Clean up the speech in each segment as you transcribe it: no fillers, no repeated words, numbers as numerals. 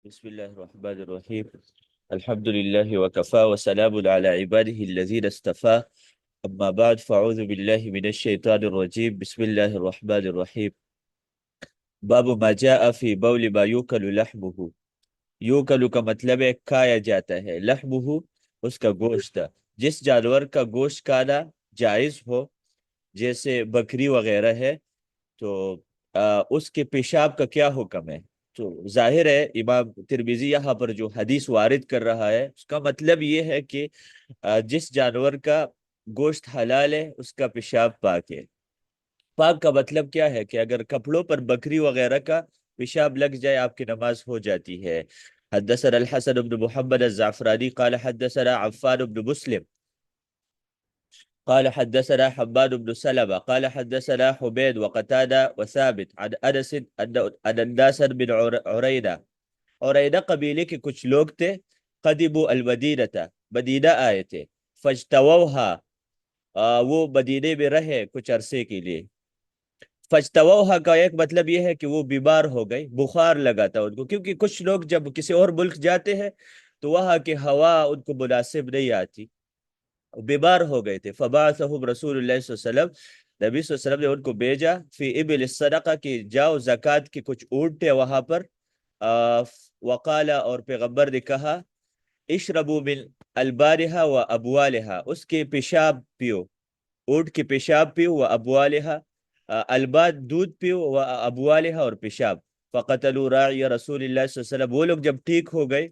بسم الله الرحمن الرحيم. الحمد لله وكفى وسلام على عباده الذين اصطفى. أما بعد فأعوذ بالله من الشيطان الرجيم. بسم الله الرحمن الرحيم. باب ما جاء في بول ما يوكل لحمه. یوکلو کا مطلب ہے کھایا جاتا ہے، لحمہ اس کا گوشت، جس جانور کا گوشت کھانا جائز ہو جیسے بکری وغیرہ ہے تو اس کے پیشاب کا کیا حکم ہے؟ تو ظاہر ہے امام ترمذی یہاں پر جو حدیث وارد کر رہا ہے اس کا مطلب یہ ہے کہ جس جانور کا گوشت حلال ہے اس کا پیشاب پاک ہے۔ پاک کا مطلب کیا ہے کہ اگر کپڑوں پر بکری وغیرہ کا پیشاب لگ جائے آپ کی نماز ہو جاتی ہے۔ حدثنا الحسن بن محمد الزعفرانی قال حدثنا عفان بن مسلم قال حدثنا حبان بن سلمة قال حدثنا حميد وقتادة وثابت عن انس ان الناس بن عرينة۔ عرينة قبیلے کے کچھ لوگ تھے، قدموا المدینہ، مدینہ آئے تھے، فاجتووها، وہ مدینے میں رہے کچھ عرصے کے لیے۔ فاجتووها کا ایک مطلب یہ ہے کہ وہ بیمار ہو گئی، بخار لگا تھا ان کو، کیونکہ کچھ لوگ جب کسی اور ملک جاتے ہیں تو وہاں کی ہوا ان کو مناسب نہیں آتی، بیمار ہو گئے تھے۔ فبعثہم رسول اللہ صلی اللہ علیہ وسلم، نبی صلی اللہ علیہ وسلم نے ان کو بھیجا، فی ابل الصدقہ، کہ جاؤ زکوٰۃ کے کچھ اونٹ تھے وہاں پر۔ وقال، اور پیغمبر نے کہا، اشربوا من البارحہ و ابوالہا، اس کے پیشاب پیو، اونٹ کے پیشاب پیو، و ابوالہا، الباد دودھ پیو، و ابوالہا اور پیشاب۔ فقتلوا راعی رسول اللہ صلی اللہ علیہ وسلم، وہ لوگ جب ٹھیک ہو گئے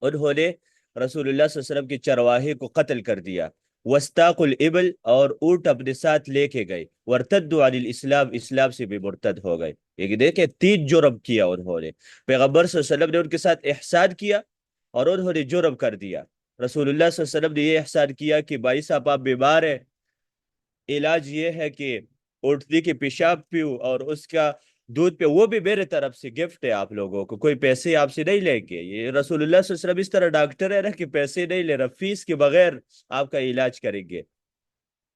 انہوں نے رسول اللہ صلی اللہ علیہ وسلم کے چرواہے کو قتل کر دیا۔ وستاق الابل، اور اونٹ اپنے ساتھ لے کے گئے۔ ورتدوا عن الاسلام، اسلام سے بھی مرتد ہو گئے۔ یہ دیکھیں 3 جرم کیا انہوں نے، پیغمبر صلی اللہ علیہ وسلم نے ان کے ساتھ احسان کیا اور انہوں نے جرم کر دیا۔ رسول اللہ صلی اللہ علیہ وسلم نے یہ احسان کیا کہ بھائی صاحب آپ بیمار ہیں، علاج یہ ہے کہ اٹھتی کے پیشاب پیو اور اس کا دودھ پہ، وہ بھی میرے طرف سے گفٹ ہے آپ لوگوں کو، کوئی پیسے آپ سے نہیں لیں گے۔ یہ رسول اللہ صلی اللہ علیہ وسلم اس طرح ڈاکٹر ہے نا کہ پیسے نہیں لے رہا، فیس کے بغیر آپ کا علاج کریں گے۔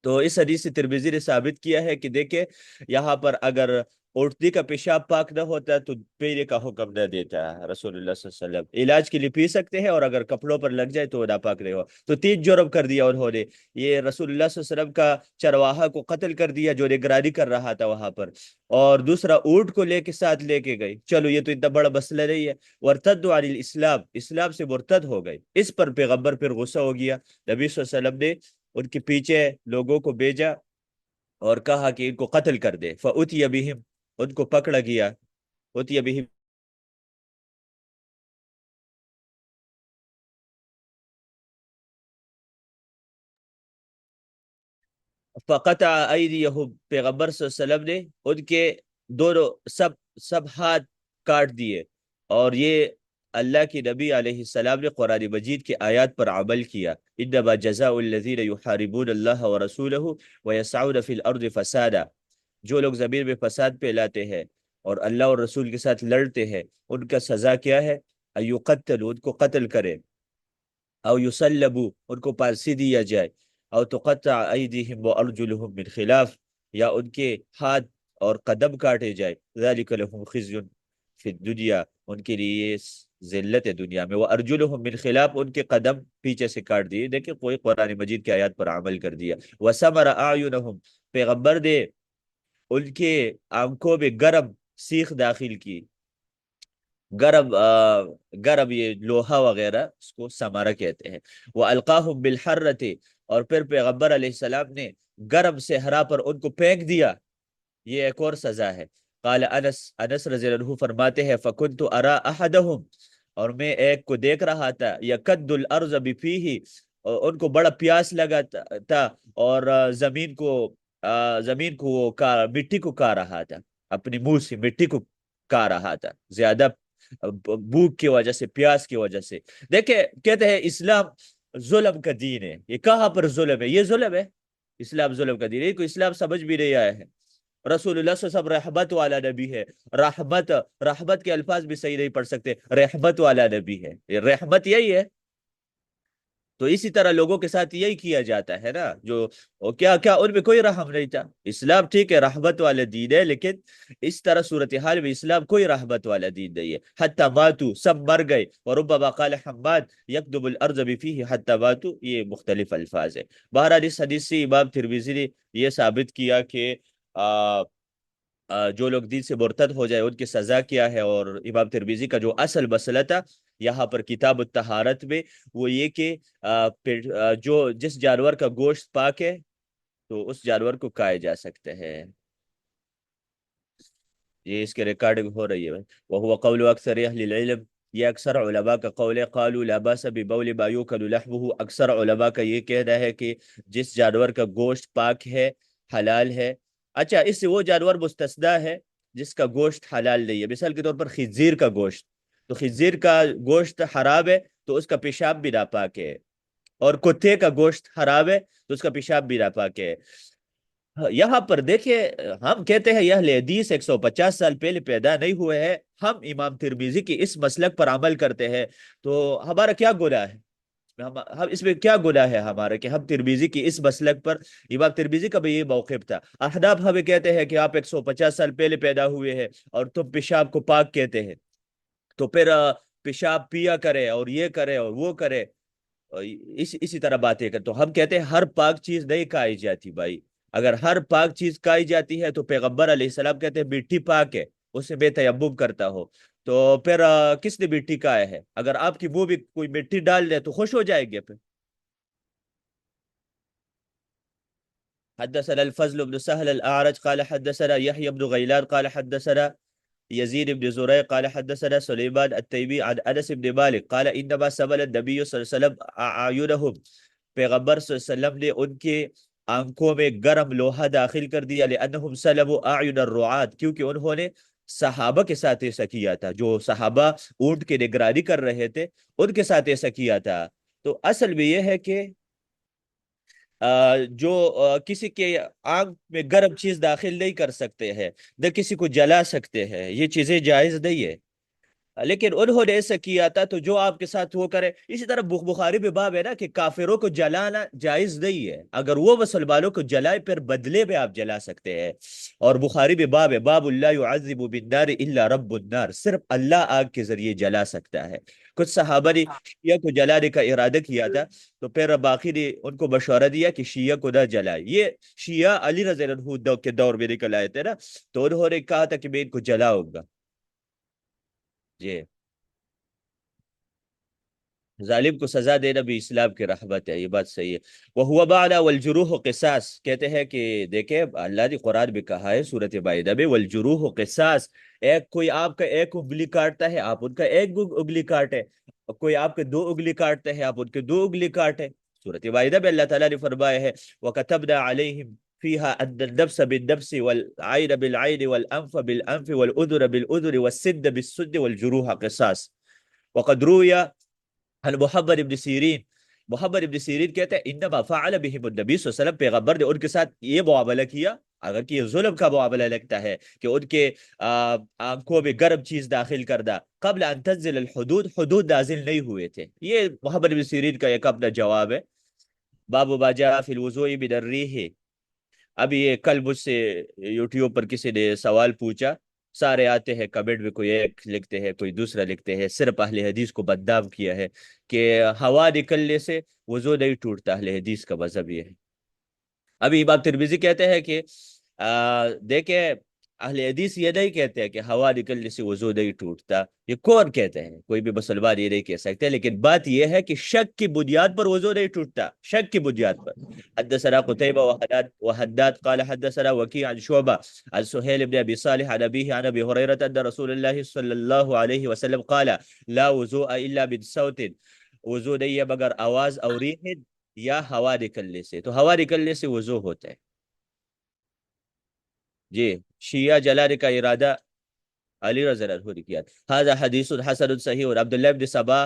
تو اس حدیث سے ترمذی نے ثابت کیا ہے کہ دیکھیں یہاں پر اگر اٹھتی کا پیشاب پاک نہ ہوتا تو پینے کا حکم نہ دیتا ہے رسول اللہ صلی اللہ علیہ وسلم۔ علاج کے لیے پی سکتے ہیں، اور اگر کپڑوں پر لگ جائے تو ناپاک نہیں ہو۔ تو 3 جرم کر دیا انہوں نے، یہ رسول اللہ صلی اللہ علیہ وسلم کا چرواہا کو قتل کر دیا جو نگرانی کر رہا تھا وہاں پر، اور دوسرا اونٹ کو لے کے ساتھ لے کے گئے۔ چلو یہ تو اتنا بڑا مسئلہ نہیں ہے۔ ورتد عن الاسلام، اسلام سے مرتد ہو گئے۔ اس پر پیغمبر پھر غصہ ہو گیا، نبی صلی اللہ علیہ وسلم نے ان کے پیچھے لوگوں کو بھیجا اور کہا کہ ان کو قتل کر دے۔ فأتی بہم، ان کو پکڑا گیا، اتی بہم، فقطع ایدیہم، پیغمبر صلی اللہ علیہ وسلم نے ان کے دونوں سب ہاتھ کاٹ دیے۔ اور یہ اللہ کی نبی علیہ السلام نے قرآن مجید کی آیات پر عمل کیا، انما جزاء الذین یحاربون اللہ ورسولہ ویسعون فی الارض فسادا، جو لوگ زمین میں فساد پھیلاتے ہیں اور اللہ اور رسول کے ساتھ لڑتے ہیں ان کا سزا کیا ہے؟ ایقتلوا، ان کو قتل کرے، او یسلبوا، ان کو پھانسی دیا جائے، او تقطع ایدیہم وارجلہم من خلاف، یا ان کے ہاتھ اور قدم کاٹے جائے۔ ذالک لہم خزی فی الدنیا، ان کے لیے ذلت ہے دنیا میں، وارجلہم من خلاف، ان کے قدم پیچھے سے کاٹ دیے۔ دیکھیں کوئی قرآن مجید کی آیات پر عمل کر دیا۔ وسمر اعینہم، پیغمبر نے ان کے آنکھوں میں گرم سیخ داخل کی، گرم گرم یہ لوہا وغیرہ، اس کو سمارہ کہتے ہیں۔ وَأَلْقَاهُمْ بِالْحَرَّةِ، اور پھر پیغمبر علیہ السلام نے گرم صحرا پر ان کو پھینک دیا۔ یہ ایک اور سزا ہے۔ قال انس رضی اللہ عنہ فرماتے ہیں فَكُنْتُ أَرَى أَحَدَهُمْ، اور میں ایک کو دیکھ رہا تھا، يَكَدُّ الْأَرْضَ بِفِيهِ، اور ان کو بڑا پیاس لگا تھا، اور زمین کو وہ مٹی کو کھا رہا تھا، اپنی منہ سے مٹی کو کھا رہا تھا، زیادہ بھوک کی وجہ سے، پیاس کی وجہ سے۔ دیکھیں کہتے ہیں اسلام ظلم کا دین ہے، یہ کہاں پر ظلم ہے؟ یہ ظلم ہے؟ اسلام ظلم کا دین ہے؟ یہ کوئی اسلام سمجھ بھی نہیں آیا ہے۔ رسول اللہ صلی اللہ علیہ وسلم رحمت والا نبی ہے، رحمت کے الفاظ بھی صحیح نہیں پڑھ سکتے، رحمت والا نبی ہے، یہ رحمت یہی ہے۔ تو اسی طرح لوگوں کے ساتھ یہی کیا جاتا ہے نا، جو کیا کیا ان میں کوئی رحم نہیں تھا۔ اسلام ٹھیک ہے رحمت والا دین ہے، لیکن اس طرح صورتحال میں اسلام کوئی رحمت والا دین نہیں ہے۔ حتی ماتو، سب مر گئے، وربما قال حماد یکدب الارض بفیہ حتی ماتو، یہ مختلف الفاظ ہے۔ بہرحال اس حدیث سے امام ترمذی نے یہ ثابت کیا کہ جو لوگ دین سے مرتد ہو جائے ان کی سزا کیا ہے، اور امام ترمذی کا جو اصل مسئلہ تھا یہاں پر کتاب الطہارت میں، وہ یہ کہ جو جس جانور کا گوشت پاک ہے تو اس جانور کو کھائے جا سکتے ہیں۔ یہ اس کے ریکارڈنگ ہو رہی ہے وہ قول اکثر اہل العلم، یہ اکثر علماء کا قول ہے۔ قالوا لا باس ببول ما یؤکل لحمه، اکثر علماء کا یہ کہنا ہے کہ جس جانور کا گوشت پاک ہے، حلال ہے۔ اچھا، اس سے وہ جانور مستثنا ہے جس کا گوشت حلال نہیں ہے، مثال کے طور پر خنزیر کا گوشت، تو خنزیر کا گوشت حرام ہے تو اس کا پیشاب بھی ناپاک ہے، اور کتے کا گوشت حرام ہے تو اس کا پیشاب بھی ناپاک ہے۔ یہاں پر دیکھیں، ہم کہتے ہیں یہ اہل حدیث 150 سال پہلے پیدا نہیں ہوئے ہیں، ہم امام ترمذی کی اس مسلک پر عمل کرتے ہیں، تو ہمارا کیا گناہ ہے؟ ہم اس میں کیا گناہ ہے ہمارا کہ ہم ترمذی کی اس مسلک پر؟ امام ترمذی کا بھی یہ موقف تھا۔ احناف ہمیں کہتے ہیں کہ آپ 150 سال پہلے پیدا ہوئے ہیں اور تم پیشاب کو پاک کہتے ہیں، تو پھر پیشاب پیا کرے اور یہ کرے اور وہ کرے، اسی طرح باتیں کر۔ تو ہم کہتے ہیں ہر پاک چیز نہیں کھائی جاتی بھائی، اگر ہر پاک چیز کھائی جاتی ہے تو پیغمبر علیہ السلام کہتے ہیں مٹی پاک ہے، اسے میں تیمم کرتا ہوں، تو پھر کس نے مٹی کھایا ہے؟ اگر آپ کی منہ بھی کوئی مٹی ڈال دے تو خوش ہو جائیں گے پھر۔ حدثنا الفضل بن سهل الأعرج قال حدثنا يحيى بن غيلان قال حدثنا يزيد بن زريع قال حدثنا سليمان التيمي عن انس بن مالك قال انما سبل النبي صلی اللہ علیہ وسلم اعینهم، پیغمبر صلی اللہ علیہ وسلم نے ان کے آنکھوں میں گرم لوہا داخل کر دیا، لانهم سلبوا اعین الرعاة، کیونکہ انہوں نے صحابہ کے ساتھ ایسا کیا تھا، جو صحابہ اونٹ کی نگرانی کر رہے تھے ان کے ساتھ ایسا کیا تھا۔ تو اصل میں یہ ہے کہ جو کسی کے آنکھ میں گرم چیز داخل نہیں کر سکتے ہیں، نہ کسی کو جلا سکتے ہیں، یہ چیزیں جائز نہیں ہے، لیکن انہوں نے ایسا کیا تھا تو جو آپ کے ساتھ وہ کرے۔ اسی طرح بخاری میں باب ہے نا کہ کافروں کو جلانا جائز نہیں ہے، اگر وہ مسلمانوں کو جلائے پھر بدلے میں آپ جلا سکتے ہیں۔ اور بخاری میں باب ہے باب اللہ يعذب بالنار الا رب النار، صرف اللہ آگ کے ذریعے جلا سکتا ہے۔ کچھ صحابہ نے شیعہ کو جلانے کا ارادہ کیا تھا، تو پھر باقی نے ان کو مشورہ دیا کہ شیعہ کو نہ جلائے۔ یہ شیعہ علی رضی اللہ عنہ کے دور میں نکل آئے تھے نا، تو انہوں نے کہا تھا کہ میں ان کو جلاؤں گا۔ جی، ظالم کو سزا دینا بھی اسلام کی رحمت ہے، یہ بات صحیح ہے۔ وَهُوَ بَعْدَ وَالْجُرُوحُ قِصَاص، کہتے ہیں کہ دیکھیں اللہ نے قرآن میں کہا ہے سورۃ مائدہ میں وَالْجُرُوحُ قِصَاص، ایک کوئی آپ کا ایک انگلی کاٹتا ہے آپ ان کا ایک انگلی کاٹے، کوئی آپ کے دو انگلی کاٹتے ہیں آپ ان کے دو انگلی کاٹے۔ سورۃ مائدہ میں اللہ تعالیٰ نے فرمایا ہے وَكَتَبْنَا عَلَيْهِمْ فِيهَا أَنَّ النَّفْسَ بِالنَّفْسِ وَالْعَيْنَ بِالْعَيْنِ وَالْأَنْفَ بِالْأَنْفِ وَالْأُذُنَ بِالْأُذُنِ وَالسِّنَّ بِالسِّنِّ وَالْجُرُوحَ قِصَاص۔ وقد روي عن محمد ابن سیرین، محمد ابن سیرین کہتے ہیں انما فعل بهم النبی صلی اللہ علیہ وسلم، پیغمبر نے ان کے ساتھ یہ معاملہ کیا، اگر کہ یہ ظلم کا معاملہ لگتا ہے کہ ان کے آنکھوں میں گرم چیز داخل کردہ قبل ان تنزل الحدود، حدود نازل نہیں ہوئے تھے۔ یہ محمد ابن سیرین کا ایک اپنا جواب ہے۔ باب ما جاء فی الوضوء من الریح، ابھی یہ کل مجھ سے یوٹیوب پر کسی نے سوال پوچھا، سارے آتے ہیں کمنٹ میں، کوئی ایک لکھتے ہیں کوئی دوسرا لکھتے ہیں، صرف اہل حدیث کو بدنام کیا ہے کہ ہوا نکلنے سے وضو نہیں ٹوٹتا، اہل حدیث کا مذہب یہ ہے۔ ابھی امام ترمذی کہتے ہیں کہ دیکھیں اہل حدیث یہ نہیں کہتے ہیں کہ ہوا نکلنے سے وضو نہیں ٹوٹتا، یہ کون کہتے ہیں؟ کوئی بھی مسلمان یہ نہیں کہہ سکتے، لیکن بات یہ ہے کہ شک کی بنیاد پر وضو نہیں ٹوٹتا، شک کی بنیاد پر۔ حدثنا قتيبة وحداد قال حدثنا وكيع عن شعبة عن سهيل بن ابي صالح عن ابيه عن ابي هريرة ان رسول الله صلى الله عليه وسلم قال لا وضوء الا من صوت، وضو نہیں ہے مگر آواز اور ریح یا ہوا نکلنے سے، تو ہوا نکلنے سے وضو ہوتا ہے۔ جی، شیعہ جلانے کا ارادہ علی رضی اللہ عنہ نے کیا۔ هذا حدیث حسن صحیح، اور عبداللہ بن سبا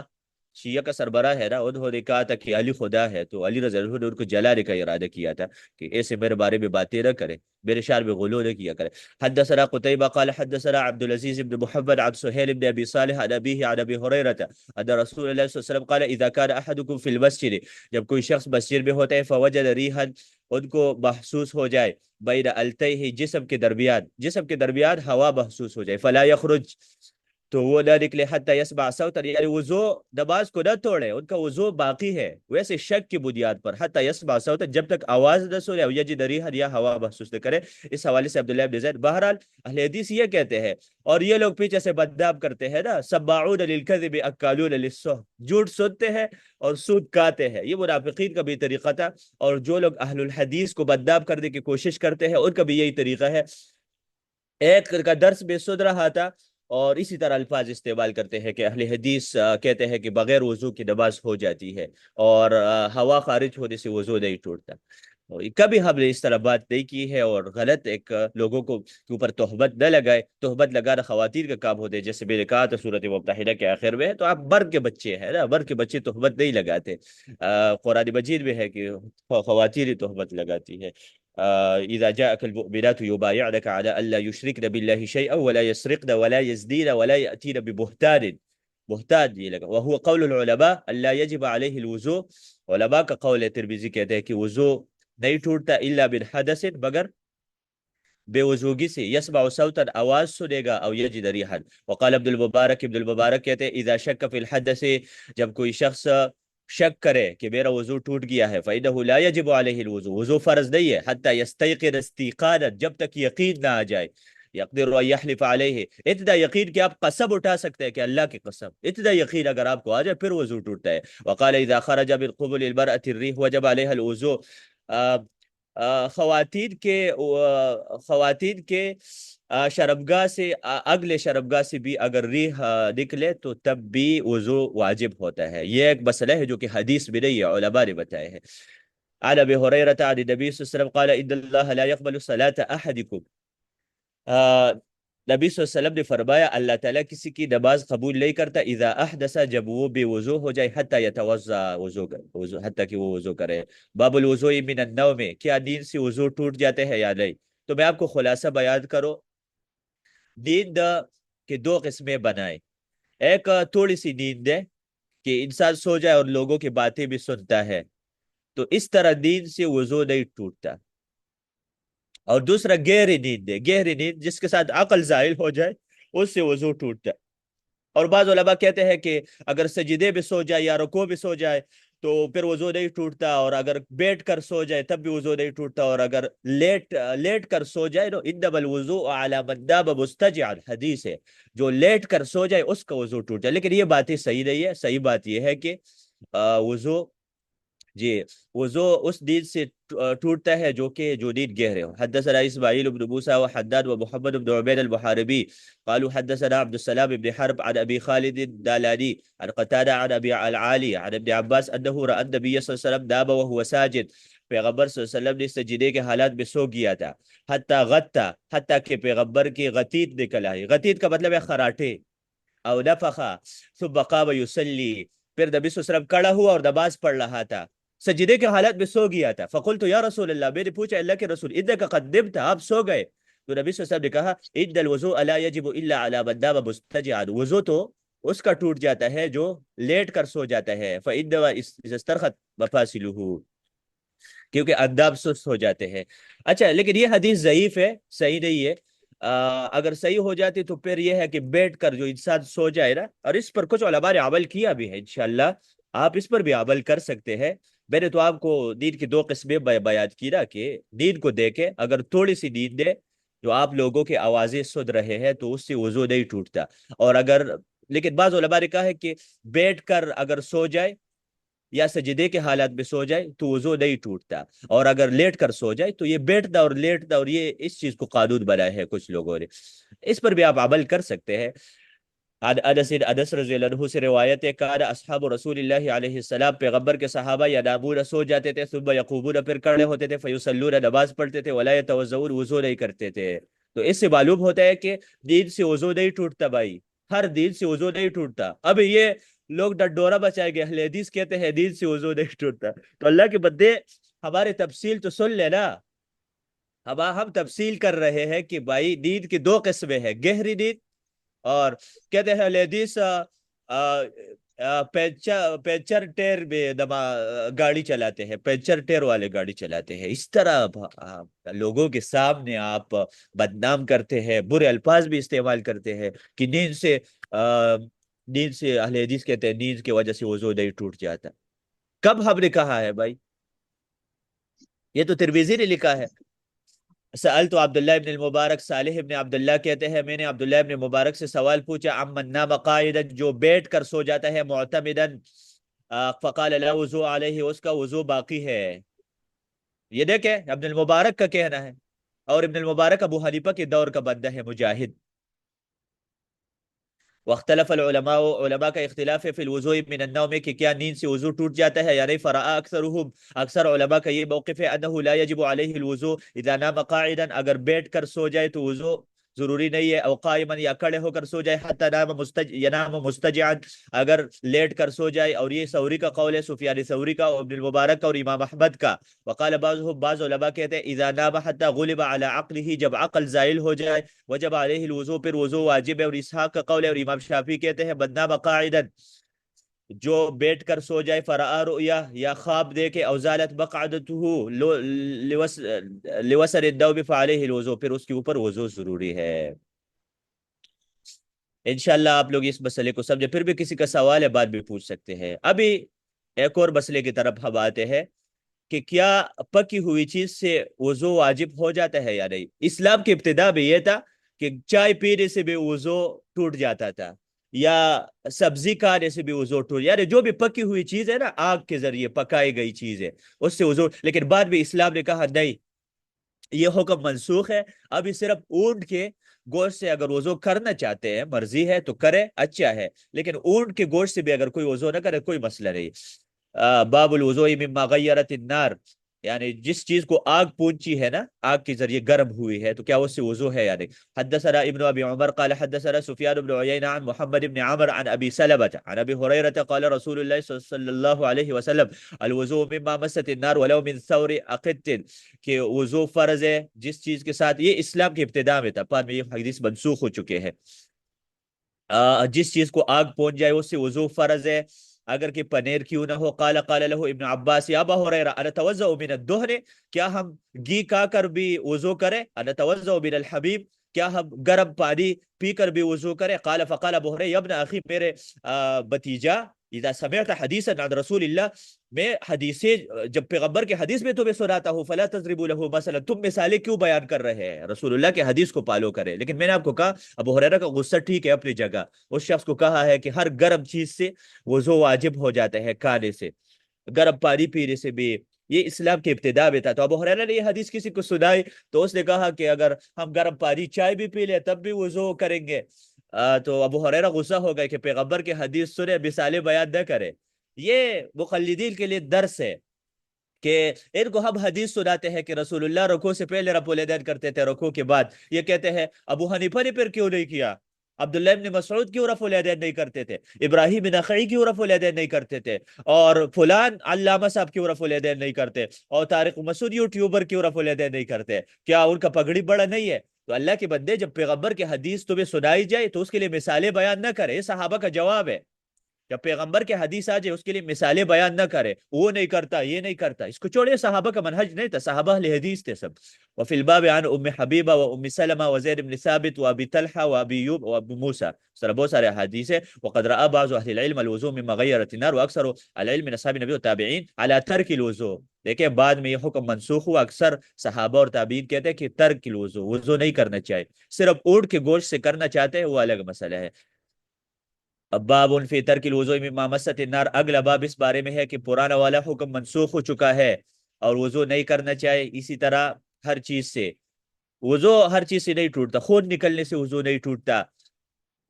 شیعہ کا سربراہ ہے نا، انہوں نے کہا تھا کہ علی خدا ہے، تو علی رضی اللہ عنہ نے ان کو جلانے کا ارادہ کیا تھا کہ ایسے میرے بارے میں باتیں نہ کریں، میرے شان میں غلو نہ کیا کریں۔ حدثنا قتيبة قال حدثنا عبد العزيز بن محمد عن سهيل بن ابي صالح عن ابيه عن ابي هريره ان رسول الله صلی اللہ علیہ وسلم قال اذا كان احدكم في المسجد، جب کوئی شخص مسجد میں ہوتا ہے، فوجد ريحا، ان کو محسوس ہو جائے، بین التیہ، جسم کے درمیان ہوا محسوس ہو جائے، فلا یخرج، تو وہ نہ نکلے، حتی یسمع صوتا، یعنی وضو نماز کو نہ توڑے، ان کا وضو باقی ہے ویسے شک کی بنیاد پر، حتی یسمع صوتا، جب تک آواز نہ سنے، یجد ریحا، یا ہوا محسوس نہ کرے۔ اس حوالے سے عبداللہ بن زید، بہرحال اہل حدیث یہ کہتے ہیں، اور یہ لوگ پیچھے سے بدنام کرتے ہیں نا، سماعون للکذب اکالون للسحت، جھوٹ سنتے ہیں اور سود کھاتے ہیں، یہ منافقین کا بھی طریقہ تھا، اور جو لوگ اہل الحدیث کو بدنام کرنے کی کوشش کرتے ہیں ان کا بھی یہی طریقہ ہے۔ ایک کا درس میں سن رہا تھا اور اسی طرح الفاظ استعمال کرتے ہیں کہ اہل حدیث کہتے ہیں کہ بغیر وضو کی نماز ہو جاتی ہے، اور ہوا خارج ہونے سے وضو نہیں ٹوٹتا۔ کبھی ہم نے اس طرح بات نہیں کی ہے، اور غلط ایک لوگوں کو کے اوپر تہمت نہ لگائے، تہمت لگانا خواتین کا کام ہوتے ہیں، جیسے میں نے کہا تھا سورۃ ممتحنہ کے آخر میں، تو آپ مرد کے بچے ہیں نا، مرد کے بچے تہمت نہیں لگاتے، قرآن مجید میں ہے کہ خواتین ہی تہمت لگاتی ہے۔ إذا جاءك المؤمنات يبايعنك على ألا يشركن بالله شيئا ولا يسرقن ولا يزنين ولا يأتين ببهتان، بہتان یہ لگا، وهو قول العلماء ألا يجب عليه الوضوء، علماء کا قول ہے، ترمذی کہتے ہیں کہ وضو نہیں ٹوٹتا الا من حدث، مگر بے وضوگی سے، یسمع صوتا، آواز سنے گا، او یجد ریحا، وقال ابن المبارک، ابن المبارک کہتے ہیں اذا شک فی الحدث، جب کوئی شخص شک کرے کہ میرا وضو ٹوٹ گیا ہے، فإنه لا يجب عليه الوضوء، وضو فرض نہیں ہے، حتى يستيقن استيقانا، جب تک یقین نہ آ جائے، يقدر ان يحلف عليه، اتنا یقین کہ آپ قسم اٹھا سکتے ہیں کہ اللہ کی قسم، اتنا یقین اگر آپ کو آ جائے پھر وضو ٹوٹتا ہے۔ وقال اذا خرج من قبل المرأة الريح وجب عليها الوضوء، خواتین کے شرمگاہ سے، اگلے شرمگاہ سے بھی اگر ریح نکلے تو تب بھی وضو واجب ہوتا ہے۔ یہ ایک مسئلہ ہے جو کہ حدیث میں نہیں ہے، علماء نے بتائے ہیں۔ عن ابی ہریرہ عن النبی صلی اللہ علیہ وسلم قال ان اللہ لا يقبل صلاة احدکم، نبی صلی اللہ علیہ وسلم نے فرمایا اللہ تعالیٰ کسی کی نماز قبول نہیں کرتا، اذا احدث، جب وہ بے وضو ہو جائے، حتی یتوضا، حتی کہ وہ وضو کرے۔ باب الوضوء من النوم، کیا نیند سے وضو ٹوٹ جاتے ہیں یا نہیں؟ تو میں آپ کو خلاصہ بیان کرو، نیند کے دو قسمیں بنائے، ایک تھوڑی سی نیند ہے کہ انسان سو جائے اور لوگوں کی باتیں بھی سنتا ہے، تو اس طرح نیند سے وضو نہیں ٹوٹتا، اور دوسرا گہری نیند ہے، گہری نیند جس کے ساتھ عقل زائل ہو جائے اس سے وضو ٹوٹتا ہے۔ اور بعض علماء کہتے ہیں کہ اگر سجدے بھی سو جائے یا رکوع بھی سو جائے تو پھر وضو نہیں ٹوٹتا، اور اگر بیٹھ کر سو جائے تب بھی وضو نہیں ٹوٹتا، اور اگر لیٹ کر سو جائے تو انما الوضوء علی من نام مضطجعا، حدیث ہے، جو لیٹ کر سو جائے اس کا وضو ٹوٹ جائے، لیکن یہ باتیں صحیح نہیں ہے۔ صحیح بات یہ ہے کہ وضو، جی، وضو اس نیند سے ٹوٹتا ہے جو نیند گہرے ہو۔ حدثنا اسماعیل بن موسیٰ وحداد ومحمد بن عبید المحاربی قالوا حدثنا عبد السلام بن حرب عن ابی خالد الدالانی عن قتادہ عن ابی العالی عن ابن عباس انه رأى النبي صلی اللہ علیہ وسلم نام وهو ساجد، پیغمبر صلی اللہ علیہ وسلم نے سجدے کے حالات میں سو گیا تھا، حتیٰ کہ پیغمبر کی غتیت نکل آئی، غتیت کا مطلب ہے خراٹے، او نفخا، ثم قام یصلی، پھر نبی صلی اللہ علیہ وسلم کھڑا ہوا اور نماز پڑھ رہا تھا، سجدے کے حالت میں سو گیا تھا۔ فقلت یا رسول اللہ، میں نے پوچھا اللہ کے رسول، انک قد نمت، آپ سو گئے، تو نبی صلی اللہ علیہ وسلم نے کہا ان الوضوء لا يجب الا على من نام مضطجعا، وضو تو اس کا ٹوٹ جاتا ہے جو لیٹ کر سو جاتا ہے، فانما اذا استرخت مفاصله، کیونکہ اندام سست ہو جاتے ہیں۔ اچھا، لیکن یہ حدیث ضعیف ہے، صحیح نہیں ہے۔ اگر صحیح ہو جاتی تو پھر یہ ہے کہ بیٹھ کر جو انسان سو جائے نا، اور اس پر کچھ علماء نے عمل کیا بھی ہے، انشاءاللہ آپ اس پر بھی عمل کر سکتے ہیں۔ میں نے تو آپ کو نیند کی دو قسمیں بیان کی نا، کہ نیند کو دیکھے، اگر تھوڑی سی نیند ہے جو آپ لوگوں کے آوازیں سن رہے ہیں تو اس سے وضو نہیں ٹوٹتا، اور اگر، لیکن بعض علماء نے کہا ہے کہ بیٹھ کر اگر سو جائے یا سجدے کے حالات میں سو جائے تو وضو نہیں ٹوٹتا، اور اگر لیٹ کر سو جائے تو یہ بیٹھنا اور لیٹنا، اور یہ اس چیز کو قانون بنایا ہے کچھ لوگوں نے، اس پر بھی آپ عمل کر سکتے ہیں۔ انس رضی اللہ عنہ سے روایت ہے، کان اصحاب رسول اللہ علیہ السلام، پیغمبر کے صحابہ ینامون، سو جاتے تھے، ثم یقومون، پھر کھڑے ہوتے تھے، فیصلون، نماز پڑھتے تھے، ولا یتوضؤون، وضو نہیں کرتے تھے۔ تو اس سے معلوم ہوتا ہے کہ نیند سے وضو نہیں ٹوٹتا بھائی، ہر نیند سے وضو نہیں ٹوٹتا۔ اب یہ لوگ ڈڈورا بچائے گے، اہل حدیث کہتے ہیں حدیث سے وضو نہیں ٹوٹتا۔ تو اللہ کے بندے ہمارے تفصیل تو سن لینا۔ اب ہم تفصیل کر رہے ہیں کہ بھائی نیند کی دو قسمیں ہیں، گہری نیند اور کہتے ہیں لیڈیز پینچر ٹیر میں گاڑی چلاتے ہیں، پینچر ٹیر والے گاڑی چلاتے ہیں، اس طرح لوگوں کے سامنے آپ بدنام کرتے ہیں، برے الفاظ بھی استعمال کرتے ہیں کہ نیند سے اہل حدیث کہتے ہیں نیند کی وجہ سے وضو نہیں ٹوٹ جاتا۔ کب ہم نے کہا ہے بھائی؟ یہ تو ترمذی نے لکھا ہے۔ سألت عبداللہ ابن المبارک، صالح ابن عبداللہ کہتے ہیں میں نے عبداللہ ابن مبارک سے سوال پوچھا، عمن نام قائدا، جو بیٹھ کر سو جاتا ہے معتمدا، فقال لا وضو علیہ، اس کا وضو باقی ہے۔ یہ دیکھیں ابن المبارک کا کہنا ہے، اور ابن المبارک ابو حنیفہ کے دور کا بندہ ہے، مجاہد۔ واختلف العلماء، علماء کا اختلاف ہے فی الوضوء من النوم، کہ کیا نیند سے وضو ٹوٹ جاتا ہے یا نہیں۔ فرآ اکثرهم، اکثر علماء کا یہ موقف ہے، انه لا يجب علیہ الوضوء اذا نام قاعدا، اگر بیٹھ کر سو جائے تو وضو ضروری نہیں ہے، او قائما، یا کھڑے ہو کر سو جائے، حتی ینام مستجعا، اگر لیٹ کر سو جائے۔ اور یہ ثوری کا قول ہے، سفیان ثوری کا، اور ابن المبارک کا، اور امام احمد کا۔ وقال بعض علماء کہتے ہیں اذا نام حتی غلب على عقله، جب عقل زائل ہو جائے، وجب علیہ الوضوء، پھر وضو واجب ہے۔ اور اسحاق کا قول ہے، اور امام شافعی کہتے ہیں من نام قاعدا، جو بیٹھ کر سو جائے، فرآ رؤیا، یا خواب دیکھے، او زالت مقعدته لوسر النوم فعلیہ الوضوء، پھر اس کے اوپر وضو ضروری ہے۔ انشاءاللہ آپ لوگ اس مسئلے کو سمجھے، پھر بھی کسی کا سوال ہے بعد بھی پوچھ سکتے ہیں۔ ابھی ایک اور مسئلے کی طرف ہم آتے ہیں کہ کیا پکی ہوئی چیز سے وضو واجب ہو جاتا ہے یا نہیں۔ اسلام کی ابتدا میں یہ تھا کہ چائے پینے سے بھی وضو ٹوٹ جاتا تھا، یا سبزی کھانے سے بھی وضو ٹوٹ، یعنی جو بھی پکی ہوئی چیز ہے نا، آگ کے ذریعے پکائی گئی چیز ہے، اس سے وضو۔ لیکن بعد میں اسلام نے کہا نہیں، یہ حکم منسوخ ہے، ابھی صرف اونٹ کے گوشت سے اگر وضو کرنا چاہتے ہیں، مرضی ہے تو کرے، اچھا ہے، لیکن اونٹ کے گوشت سے بھی اگر کوئی وضو نہ کرے کوئی مسئلہ نہیں۔ باب الوضوء مما غیرت النار، یعنی جس چیز کو آگ پہنچی ہے نا، آگ کے ذریعے گرم ہوئی ہے، تو کیا اس سے وضو ہے یا نہیں۔ حدثنا ابن ابی عمر قال حدثنا سفیان بن عیینہ عن محمد بن عمر عن ابی سلمة عن ابی هريرة قال رسول اللہ صلی اللہ علیہ وسلم الوضوء مما مست النار ولو من ثور اقط، کہ وضو فرض ہے جس چیز کے ساتھ، یہ اسلام کی ابتدا میں تھا، بعد میں یہ حدیث منسوخ ہو چکے ہیں، جس چیز کو آگ پہنچ جائے اس سے وضو فرض ہے، اگر کہ پنیر کیوں نہ ہو۔ قال له ابن عباس یا ابا ہریرہ انا اتوضا من الدہن، کیا ہم گھی کھا کر بھی وضو کریں؟ انا اتوضا من الحبیب، کیا ہم گرم پانی پی کر بھی وضو کریں؟ فقال ابو ہریرہ یا ابن اخی، میرے بتیجا، اذا سمعت حدیثا عن رسول اللہ، میں حدیثیں جب پیغمبر کے حدیث میں تمہیں سناتا ہوں، فلا تضربوا له مثلا، تم مثالیں کیوں بیان کر رہے ہیں؟ رسول اللہ کے حدیث کو فالو کریں۔ لیکن میں نے آپ کو کہا ابو ہریرہ کا غصہ ٹھیک ہے اپنی جگہ، اس شخص کو کہا ہے کہ ہر گرم چیز سے وضو واجب ہو جاتا ہے، کھانے سے، گرم پانی پینے سے بھی، یہ اسلام کے ابتدا میں تھا۔ تو ابو ہریرہ نے یہ حدیث کسی کو سنائی تو اس نے کہا کہ اگر ہم گرم پانی چائے بھی پی لیں تب بھی وضو کریں گے۔ تو ابو ہریرہ غصہ ہو گئے کہ پیغمبر کے حدیث سنے، مثالیں بیان نہ کرے۔ یہ مقلدین کے لیے درس ہے کہ ان کو ہم حدیث سناتے ہیں کہ رسول اللہ رکوع سے پہلے رفع الیدین کرتے تھے، رکوع کے بعد یہ کہتے ہیں ابو حنیفہ نے پھر کیوں نہیں کیا، عبداللہ ابن مسعود کیوں رفع الیدین نہیں کرتے تھے، ابراہیم نخعی کیوں رفع الیدین نہیں کرتے تھے، اور فلان علامہ صاحب کیوں رفع الیدین نہیں کرتے، اور طارق مسعود یوٹیوبر کیوں رفع الیدین نہیں کرتے، کیا ان کا پگڑی بڑا نہیں ہے؟ تو اللہ کے بندے، جب پیغمبر کے حدیث تمہیں سنائی جائے تو اس کے لیے مثالیں بیان نہ کرے، صحابہ کا جواب ہے، جب پیغمبر کے حدیث آ جائے اس کے لیے مثالیں بیان نہ کرے، وہ نہیں کرتا، یہ نہیں کرتا، اس کو چھوڑے، صحابہ کا منہج نہیں تھا، صحابہ اہل حدیث تھے سب۔ وفی الباب عن ام حبیبہ و ام سلمہ و زید بن ثابت و ابی طلحہ و ابی ایوب و ابو موسیٰ، اس طرح بہت سارے حدیث ہیں۔ وقد رأى بعض اہل العلم الوضوء مما غیرت النار واکثر العلم من اصحاب النبی والتابعین على ترک الوضوء، دیکھیں بعد میں یہ حکم منسوخ ہوا، اکثر صحابہ اور تابعین کہتے ہیں کہ ترک الوضوء، وضو نہیں کرنا چاہیے، صرف اونٹ کے گوشت سے کرنا چاہتے ہیں وہ الگ مسئلہ ہے۔ باب فی ترک الوضوء مما مست النار، اگلا باب اس بارے میں ہے کہ پرانا والا حکم منسوخ ہو چکا ہے اور وضو نہیں کرنا چاہیے۔ اسی طرح ہر چیز سے وضو، ہر چیز سے نہیں ٹوٹتا، خون نکلنے سے وضو نہیں ٹوٹتا،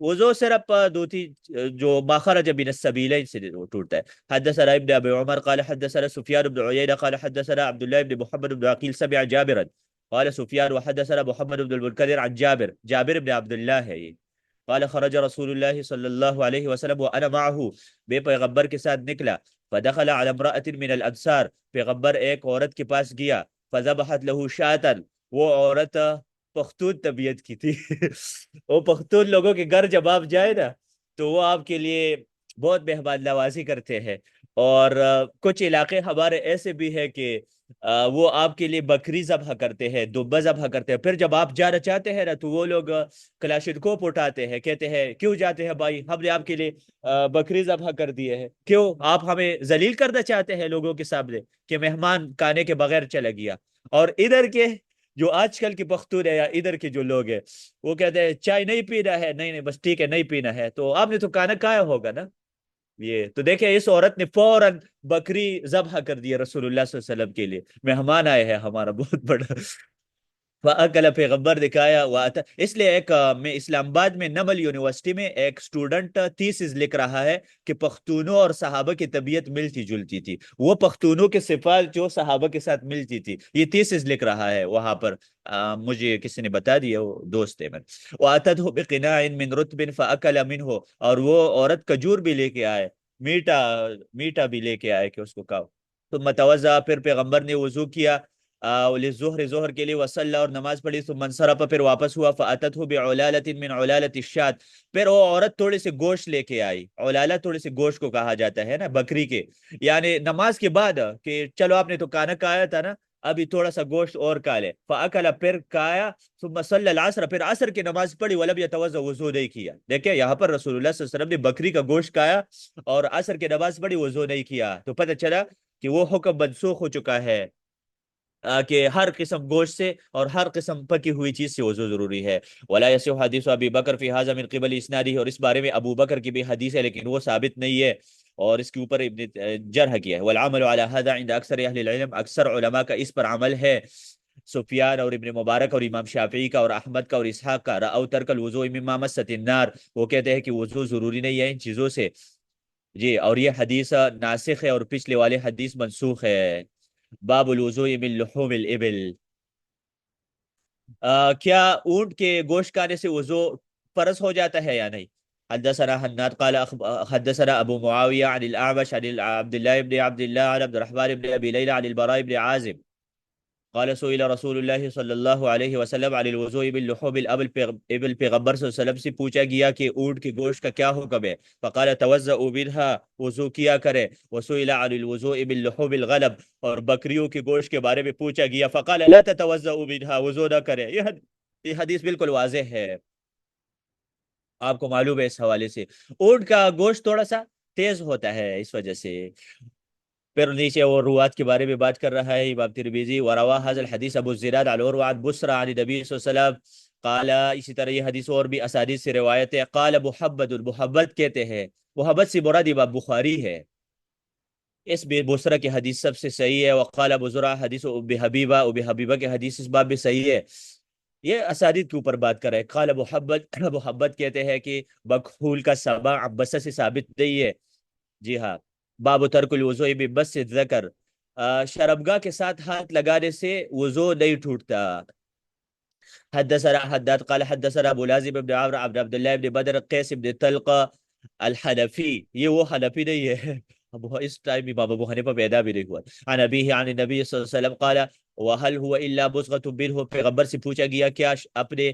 وضو صرف دو تین جو ما خرج من السبیلین سے ٹوٹتا ہے۔ حدثنا ابن ابی عمر قال حدثنا سفیان بن عیینہ قال حدثنا عبداللہ بن محمد بن عقیل سمع جابرا قال سفیان وحدثنا محمد بن المنکدر عن جابر، جابر بن عبداللہ ہے یہ، قال خرج رسول اللہ صلی اللہ علیہ وسلم وانا معه، بے پیغمبر کے ساتھ نکلا، فدخل على امرأة من الانصار، پیغمبر ایک عورت کے پاس گیا، فذبحت له شاة، وہ عورت پختون طبیعت کی تھی وہ پختون لوگوں کے گھر جب آپ جائے نا تو وہ آپ کے لیے بہت مہمان نوازی کرتے ہیں، اور کچھ علاقے ہمارے ایسے بھی ہیں کہ وہ آپ کے لیے بکری ذبح کرتے ہیں، دبہ ذبح کرتے ہیں، پھر جب آپ جانا چاہتے ہیں نا تو وہ لوگ کلاشنکوف اٹھاتے ہیں، کہتے ہیں کیوں جاتے ہیں بھائی، ہم نے آپ کے لیے بکری ذبح کر دیے ہیں، کیوں آپ ہمیں ذلیل کرنا چاہتے ہیں لوگوں کے سامنے کہ مہمان کھانے کے بغیر چلا گیا؟ اور ادھر کے جو آج کل کے پختون ہے یا ادھر کے جو لوگ ہیں وہ کہتے ہیں چائے نہیں پینا ہے، نہیں نہیں بس ٹھیک ہے نہیں پینا ہے، تو آپ نے تو کھانا کھایا ہوگا نا۔ یہ تو دیکھیں اس عورت نے فوراً بکری ذبح کر دی رسول اللہ صلی اللہ علیہ وسلم کے لیے، مہمان آئے ہیں ہمارا بہت بڑا فَأَكَلَ، پیغمبر دکھایا وَأَتَى، اس لیے ایک میں اسلام آباد میں نمل یونیورسٹی میں ایک سٹوڈنٹ تھیسس لکھ رہا ہے کہ پختونوں اور صحابہ کی طبیعت ملتی جلتی تھی، وہ پختونوں کے صفات جو صحابہ کے ساتھ ملتی تھی، یہ تھیسس لکھ رہا ہے وہاں پر، مجھے کسی نے بتا دیا، وہ دوست ہے میرا۔ وَأَتَتْهُ بِقِنَاعٍ مِّن رُطْبٍ فَأَكَلَ مِنْهُ، اور وہ عورت کجور بھی لے کے آئے، میٹھا میٹھا بھی لے کے آئے کہ اس کو کھاؤ۔ ثم توضأ، پھر پیغمبر نے وضو کیا، للظہر، ظہر کے لیے، وصلی، اور نماز پڑھی، ثم انصرف، پھر واپس ہوا، فأتته بعلالة من علالة الشاة، پھر وہ عورت تھوڑے سے گوشت لے کے آئی، علالہ تھوڑے سے گوشت کو کہا جاتا ہے نا بکری کے، یعنی نماز کے بعد کہ چلو آپ نے تو کھانا کھایا تھا نا ابھی تھوڑا سا گوشت اور کھا لے، فأکل، پھر کھایا، ثم صلی العصر، پھر عصر کی نماز پڑھی، ولم يتوضأ، وضو نہیں کیا۔ دیکھیں یہاں پر رسول اللہ صلی اللہ علیہ وسلم نے بکری کا گوشت کھایا اور عصر کی نماز پڑھی، وضو نہیں کیا، تو پتہ چلا کہ وہ حکم منسوخ ہو چکا ہے کہ ہر قسم گوشت سے اور ہر قسم پکی ہوئی چیز سے وضو ضروری ہے۔ ولا یصح حدیث ابی بکر فی ھذا من قبل اسنادہ، اور اس بارے میں ابو بکر کی بھی حدیث ہے لیکن وہ ثابت نہیں ہے، اور اس کے اوپر ابن جرح کیا ہے۔ والعمل على هذا عند اکثر اہل العلم، اکثر علماء کا اس پر عمل ہے، سفیان اور ابن مبارک اور امام شافعی کا اور احمد کا اور اسحاق کا، رأوا ترک الوضوء مما مست النار، وہ کہتے ہیں کہ وضو ضروری نہیں ہے ان چیزوں سے، جی، اور یہ حدیث ناسخ ہے اور پچھلے والے حدیث منسوخ ہے۔ باب الوضوء من لحوم الابل، کیا اونٹ کے گوشت کھانے سے وضو فرض ہو جاتا ہے یا نہیں؟ حدثنا حناد قال حدثنا ابو معاویہ عن الاعمش عن عبد الله عن عبد الرحمن بن ابي ليلى عن البراء بن عازب قال سئل رسول اللہ صلی اللہ علیہ وسلم عن الوضوء باللحوم الابل، پیغمبر صلی اللہ علیہ وسلم سے پوچھا گیا کہ اونٹ کے گوشت کا کیا حکم ہے، فقال توضؤ منها، وضو کیا کرے، وسئل عن الوضوء باللحوم الغنم، اور بکریوں کے گوشت کے بارے میں پوچھا گیا، فقال لا تتوضؤ منها، وضو نہ کرے۔ یہ حدیث بالکل واضح ہے، آپ کو معلوم ہے اس حوالے سے اونٹ کا گوشت تھوڑا سا تیز ہوتا ہے اس وجہ سے۔ پھر نیچے وہ روات کے بارے میں بات کر رہا ہے امام ترمذی، وروا هذا الحديث ابو الزناد عن عروة عن بصرى عن النبي صلی اللہ علیہ وسلم قال، اسی طرح یہ حدیث اور بھی اسانید سے روایت ہے، قال محبت، محبت کہتے ہیں، محبت سے مراد امام بخاری ہے، اس بصرہ کی حدیث سب سے صحیح ہے، وقال ابو زرع حدیث ابی حبیبہ، ابی حبیبہ کی حدیث اس باب بھی صحیح ہے، یہ اسانید کے اوپر بات کر رہے ہیں۔ قال محبت، محبت کہتے ہیں کہ مکحول کا سبع بس سے ثابت نہیں ہے، جی ہاں۔ باب ترک الوضوء بمس الذکر، شرمگاہ کے ساتھ ہاتھ لگانے سے وضو نہیں ٹوٹتا۔ حدثنا حداد قال حدثنا ابو لازم بن عمرو عبد عبد الله بن بدر قیس بن طلقہ الحنفی، یہ وہ حنفی نہیں ہے، اب اس ٹائم امام ابو حنیفہ پیدا بھی نہیں ہوا۔ عن ابیہ عن النبی صلی اللہ علیہ وسلم قال وهل هو الا بصغة منه، پیغمبر سے پوچھا گیا کیا اپنے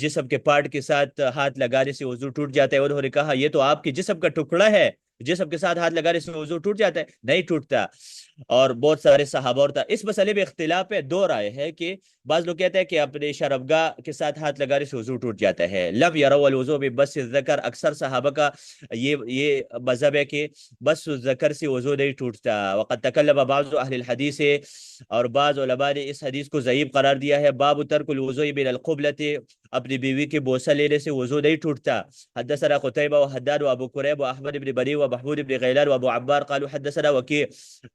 جسم کے پارٹ کے ساتھ ہاتھ لگانے سے وضو ٹوٹ جاتا ہے؟ انہوں نے کہا یہ تو آپ کے جسم کا ٹکڑا ہے، جسم کے ساتھ ہاتھ لگانے سے وضو ٹوٹ جاتا ہے؟ نہیں ٹوٹتا۔ اور بہت سارے صحابہ اور اس مسئلے میں اختلاف ہے، دو رائے ہے کہ بعض لوگ کہتے ہیں کہ اپنے شرمگاہ کے ساتھ ہاتھ لگانے سے وضو ٹوٹ جاتا ہے، لم یروا الوضوء بمس الذکر، اکثر صحابہ کا یہ مذہب ہے کہ بس ذکر سے وضو نہیں ٹوٹتا۔ وقد تکلم بعض اہل الحدیث، اور بعض علماء نے اس حدیث کو ضعیف قرار دیا ہے۔ باب ترک الوضوء من القبلۃ، اپنی بیوی کے بوسہ لینے سے وضو نہیں ٹوٹتا۔ حدثنا قتیبہ وحداد وابو قریب واحمد بن بنی ومحمود بن غیلان وابو عبار قالوا حدثنا وکیع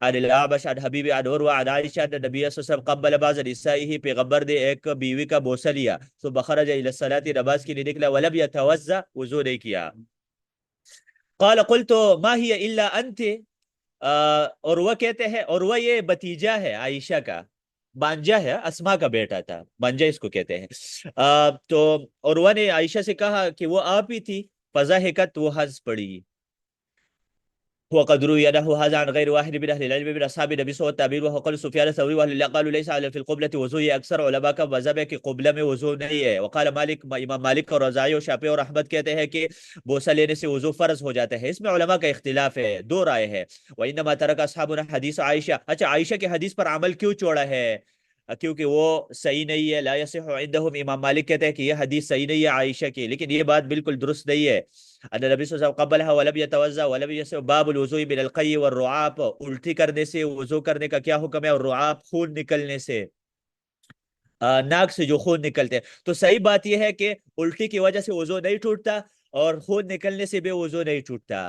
عن الاعمش عن حبیب عن عروہ عن عائشہ ان النبی صلی اللہ علیہ وسلم قبل بعض نسائه، پیغمبر نے ایک بیوی کا بوسہ لیا، ثم خرج الى الصلاة، نماز کے لیے نکلا، ولم يتوضا، وضو نہیں کیا۔ قال قلت ما هي الا انت، اور وہ کہتے ہیں، اور وہ یہ بتیجا ہے عائشہ کا، بانجا ہے، اسما کا بیٹا تھا، بانجا اس کو کہتے ہیں۔ تو عروہ نے عائشہ سے کہا کہ وہ آپ ہی تھی، فضحکت، وہ ہنس پڑی۔ وقد روي له هذا عن غير واحد من اهل العلم من اصحاب النبي صلى الله عليه وسلم، وهو قول سفيان الثوري، واهل الله قالوا ليس على في القبلة وضوء، یہ اکثر علماء کا مذہب ہے کہ قبلہ میں وضو نہیں ہے۔ وقال مالک، امام مالک اور رضائی اور شافعی اور احمد کہتے ہیں کہ بوسہ لینے سے وضو فرض ہو جاتا ہے۔ اس میں علماء کا اختلاف ہے، دو رائے ہے۔ وانما ترک اصحابنا حدیث عائشہ، اچھا عائشہ کے حدیث پر عمل کیوں چھوڑا ہے؟ کیونکہ وہ صحیح نہیں ہے، لا یصح عندهم، امام مالک کہتے ہیں کہ یہ حدیث صحیح نہیں ہے عائشہ کی، لیکن یہ بات بالکل درست نہیں ہے۔ ان نبی صلی اللہ علیہ وسلم قبلها ولم يتوضا ولم يسبح، باب الوضوء من القی والرعاف، الٹی کرنے سے وضو کرنے کا کیا حکم ہے، اور رعاف خون نکلنے سے، ناک سے جو خون نکلتے ہیں۔ تو صحیح بات یہ ہے کہ الٹی کی وجہ سے وضو نہیں ٹوٹتا، اور خون نکلنے سے بھی وضو نہیں ٹوٹتا۔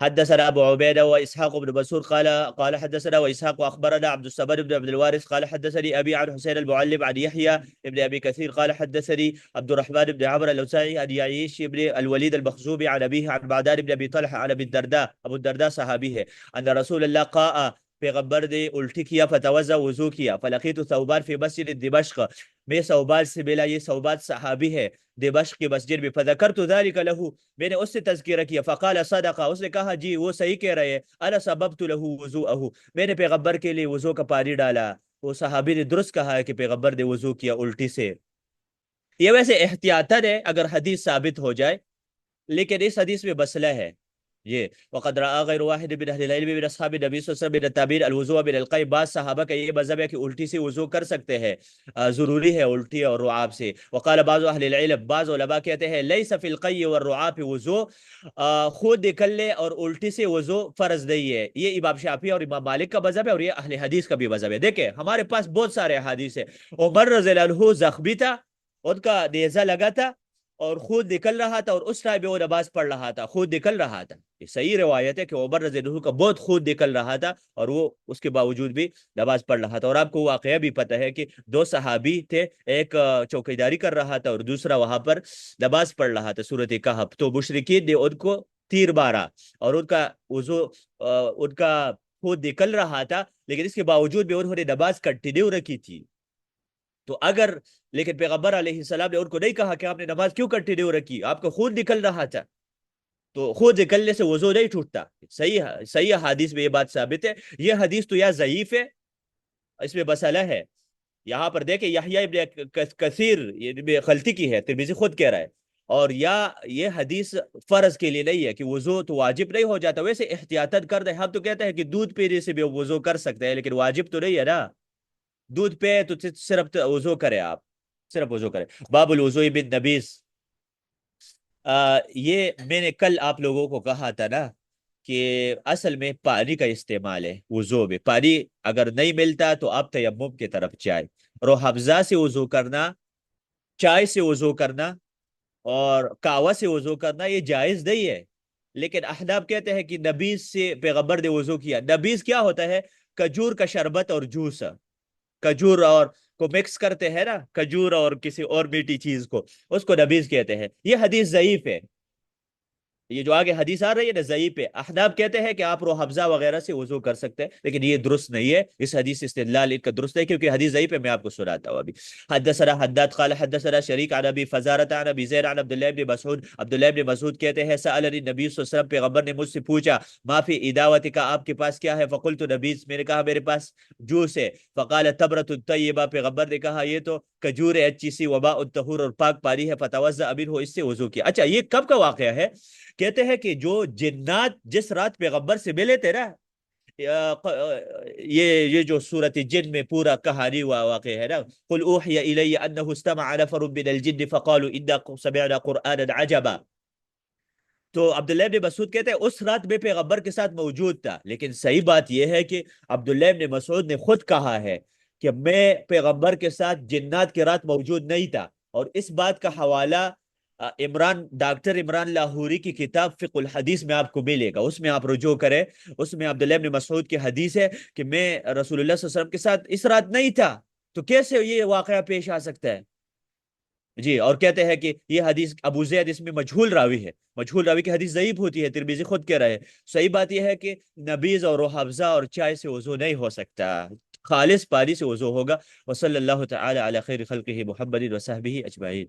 حدثنا ابو عبيده واسحاق بن منصور قال حدثنا واسحاق واخبرنا عبد الصمد بن عبد الوارث قال حدثني ابي عن حسين المعلم عن يحيى ابن ابي كثير قال حدثني عبد الرحمن بن عمرو الاوزاعي عن يعيش ابن الوليد المخزومي عن ابيه عن بعدان بن ابي طلحه عن ابي الدرداء، ابو الدرداء صحابی ہے، ان رسول اللہ قاء، پیغمبر نے الٹی کیا، فتوضا، وضو کیا، فلقیت ثوبان فی مسجد دمشق، میں ثوبان سے ملا، یہ ثوبان صحابی ہے، دمشق کی مسجد میں، فذکرت ذلك له، میں نے اس سے تذکرہ کیا، فقال صدق، اس نے کہا جی وہ صحیح کہہ رہے ہیں، انا سببت له وضوءه، میں نے پیغمبر کے لیے وضو کا پانی ڈالا۔ وہ صحابی نے درست کہا ہے کہ پیغمبر نے وضو کیا الٹی سے۔ یہ ویسے احتیاطاً ہے اگر حدیث ثابت ہو جائے، لیکن اس حدیث میں مسئلہ ہے یہ۔ وقد رأى غير واحد من اهل العلم من اصحاب النبي صلی اللہ علیہ وسلم من التابعین الوضوء من القی، بعض صحابہ کا یہ مذہب ہے کہ الٹی سے وضو کر سکتے ہیں، ضروری ہے الٹی اور رعاب سے۔ وقال بعض اہل العلم، بعض علماء کہتے ہیں لیس فی القی والرعاب وضو، خود نکلنے اور الٹی سے وضو فرض نہیں ہے۔ یہ امام شافعی اور امام مالک کا مذہب ہے، اور یہ اہل حدیث کا بھی مذہب ہے۔ دیکھیں ہمارے پاس بہت سارے حدیث ہیں، عمر رضی اللہ عنہ زخمی تھا، ان کا نیزہ لگا تھا اور خون نکل رہا تھا، اور اس ٹائم میں وہ نماز پڑھ رہا تھا، خون نکل رہا تھا۔ یہ صحیح روایت ہے کہ عمر رضی اللہ عنہ کا بہت خون نکل رہا تھا، اور وہ اس کے باوجود بھی نماز پڑھ رہا تھا۔ اور آپ کو واقعہ بھی پتہ ہے کہ دو صحابی تھے، ایک چوکیداری کر رہا تھا اور دوسرا وہاں پر نماز پڑھ رہا تھا سورۃ کہف، تو مشرکین نے ان کو تیر مارا، اور ان کا وضو، ان کا خون نکل رہا تھا، لیکن اس کے باوجود بھی انہوں نے نماز کنٹینیو رکھی تھی۔ تو اگر، لیکن پیغمبر علیہ السلام نے ان کو نہیں کہا کہ آپ نے نماز کیوں کنٹینیو رکھی، آپ کا خون نکل رہا تھا، تو خون نکلنے سے وضو نہیں ٹوٹتا۔ صحیح حدیث میں یہ بات ثابت ہے۔ یہ حدیث تو یا ضعیف ہے، اس میں مسئلہ ہے۔ یہاں پر دیکھیں یحییٰ ابن کثیر، یہ غلطی کی ہے، ترمذی خود کہہ رہا ہے، اور یا یہ حدیث فرض کے لیے نہیں ہے کہ وضو تو واجب نہیں ہو جاتا، ویسے احتیاطاً کر دیں۔ ہم تو کہتے ہیں کہ دودھ پینے سے بھی وضو کر سکتے ہیں، لیکن واجب تو نہیں ہے نا، دودھ پہ تو صرف وضو کرے، آپ صرف وضو کرے۔ باب الوضوء بالنبیذ، یہ میں نے کل آپ لوگوں کو کہا تھا نا کہ اصل میں پانی کا استعمال ہے وضو میں، پانی اگر نہیں ملتا تو آپ تیمم کی طرف جائیں۔ روح افزا سے وضو کرنا، چائے سے وضو کرنا اور قہوہ سے وضو کرنا یہ جائز نہیں ہے، لیکن احناف کہتے ہیں کہ نبیذ سے پیغمبر نے وضو کیا۔ نبیذ کیا ہوتا ہے؟ کھجور کا شربت اور جوس، کھجور اور کو مکس کرتے ہیں نا، کھجور اور کسی اور میٹھی چیز کو، اس کو نبیذ کہتے ہیں۔ یہ حدیث ضعیف ہے، یہ جو آگے حدیث آ رہی ہے نا ضعیف ہے۔ احناف کہتے ہیں کہ آپ روح افزا وغیرہ سے وضو کر سکتے ہیں، لیکن یہ درست نہیں ہے، اس حدیث استدلال ان کا درست ہے، کیونکہ حدیث ضعیف ہے۔ میں آپ کو سناتا ہوں ابھی۔ حدثنا حداد قال حدثنا شریک عن ابی فزارۃ عن ابی زید عن عبداللہ بن مسعود، عبداللہ بن مسعود کہتے ہیں سألنی نبی صلی اللہ علیہ وسلم، پیغمبر نے مجھ سے پوچھا، ما فی اداوتک، آپ کے پاس کیا ہے؟ فقلت نبیذ، میں نے کہا میرے پاس جوس ہے۔ فقال تمرۃ طیبہ، پیغمبر نے کہا یہ تو کھجور ہے اچھی سی، وماء طہور، اور پاک پانی ہے، فتوضأ منہ، اس سے وضو کیا۔ اچھا یہ کب کا واقعہ ہے؟ کہتے ہیں کہ جو جنات جس رات پیغمبر سے ملے تھے نا، یہ جو سورۃ جن میں پورا کہانی ہوا واقع ہے نا، قل اوحی الی انہ استمع نفر من الجن فقالوا انا سمعنا قرآنا عجبا، تو عبداللہ ابن مسعود کہتے ہیں اس رات میں پیغمبر کے ساتھ موجود تھا، لیکن صحیح بات یہ ہے کہ عبداللہ ابن مسعود نے خود کہا ہے کہ میں پیغمبر کے ساتھ جنات کی رات موجود نہیں تھا، اور اس بات کا حوالہ ڈاکٹر عمران لاہوری کی کتاب فقہ الحدیث میں آپ کو ملے گا، اس میں آپ رجوع کریں، اس میں عبداللہ ابن مسعود کی حدیث ہے کہ میں رسول اللہ صلی اللہ علیہ وسلم کے ساتھ اس رات نہیں تھا، تو کیسے یہ واقعہ پیش آ سکتا ہے؟ جی، اور کہتے ہیں کہ یہ حدیث ابو زید اس میں مجہول راوی ہے، مجہول راوی کی حدیث ضعیف ہوتی ہے، ترمذی خود کہہ رہے ہیں۔ صحیح بات یہ ہے کہ نبیذ اور روح افزا اور چائے سے وضو نہیں ہو سکتا۔ خالص پانی سے وضو ہوگا. وصلی اللہ تعالی علی خیر خلقہ محمد وصحبہ اجمعین.